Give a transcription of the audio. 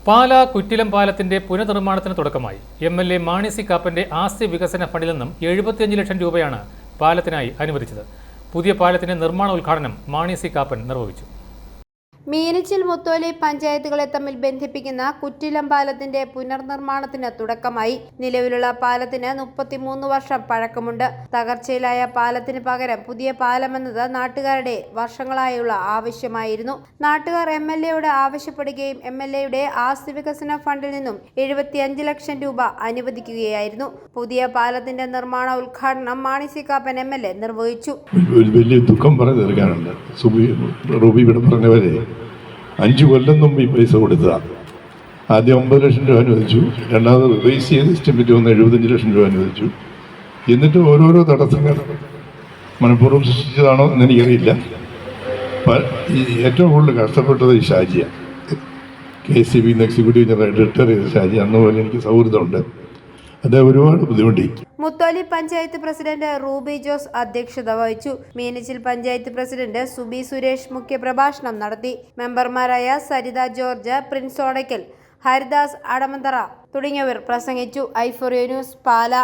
പാലാ കുറ്റിലം പാലത്തിന്റെ പുനർനിർമ്മാണത്തിന് തുടക്കമായി. എം.എൽ.എ. മാണി സി കാപ്പന്റെ ആസ്തി വികസന ഫണ്ടിൽ നിന്നും 75 ലക്ഷം രൂപയാണ് പാലത്തിനായി അനുവദിച്ചത്. പുതിയ പാലത്തിന്റെ നിർമ്മാണ ഉദ്ഘാടനം മാണി സി കാപ്പൻ നിർവഹിച്ചു. മീനച്ചിൽ മുത്തോലി പഞ്ചായത്തുകളെ തമ്മിൽ ബന്ധിപ്പിക്കുന്ന കുറ്റിലം പാലത്തിന്റെ പുനർനിർമ്മാണത്തിന് തുടക്കമായി. നിലവിലുള്ള പാലത്തിന് 33 വർഷം പഴക്കമുണ്ട്. തകർച്ചയിലായ പാലത്തിന് പകരം പുതിയ പാലമെന്നത് നാട്ടുകാരുടെ വർഷങ്ങളായുള്ള ആവശ്യമായിരുന്നു. നാട്ടുകാർ എം.എൽ.എയോട് ആവശ്യപ്പെടുകയും എം.എൽ.എയുടെ ആസ്തി വികസന ഫണ്ടിൽ നിന്നും 75 ലക്ഷം രൂപ അനുവദിക്കുകയായിരുന്നു. പുതിയ പാലത്തിന്റെ നിർമ്മാണ ഉദ്ഘാടനം മാണി സി കാപ്പൻ എം.എൽ.എ. നിർവഹിച്ചു. വലിയ ദുഃഖം പറഞ്ഞു തീർക്കാനുണ്ട്. റൂബി ഇവിടെ പറഞ്ഞവരെ 5 കൊല്ലം മുമ്പ് ഈ പൈസ കൊടുത്തതാണ്. ആദ്യം 9 ലക്ഷം രൂപ അനുവദിച്ചു, രണ്ടാമത് റിവൈസ് ചെയ്ത് എസ്റ്റിമേറ്റ് വന്ന് 75 ലക്ഷം രൂപ അനുവദിച്ചു. എന്നിട്ട് ഓരോരോ തടസ്സങ്ങൾ മനഃപൂർവ്വം സൃഷ്ടിച്ചതാണോ എന്ന് എനിക്കറിയില്ല. ഏറ്റവും കൂടുതൽ കഷ്ടപ്പെട്ടത് ഈ ഷാജിയാണ്. KCB എക്സിക്യൂട്ടീവ് ജനറൽ റിട്ടയർ ചെയ്ത ഷാജി. അന്ന് പോലെ എനിക്ക് സൗഹൃദമുണ്ട്. അത് ഒരുപാട് ബുദ്ധിമുട്ടി. മുത്തോലി പഞ്ചായത്ത് പ്രസിഡന്റ് റൂബി ജോസ് അധ്യക്ഷത വഹിച്ചു. മീനച്ചിൽ പഞ്ചായത്ത് പ്രസിഡന്റ് സുബി സുരേഷ് മുഖ്യപ്രഭാഷണം നടത്തി. മെമ്പർമാരായ സരിത ജോർജ്, പ്രിൻസ് ഓടയ്ക്കൽ, ഹരിദാസ് അടമന്തറ തുടങ്ങിയവർ പ്രസംഗിച്ചു. ഐഫോറിയ ന്യൂസ്, പാലാ.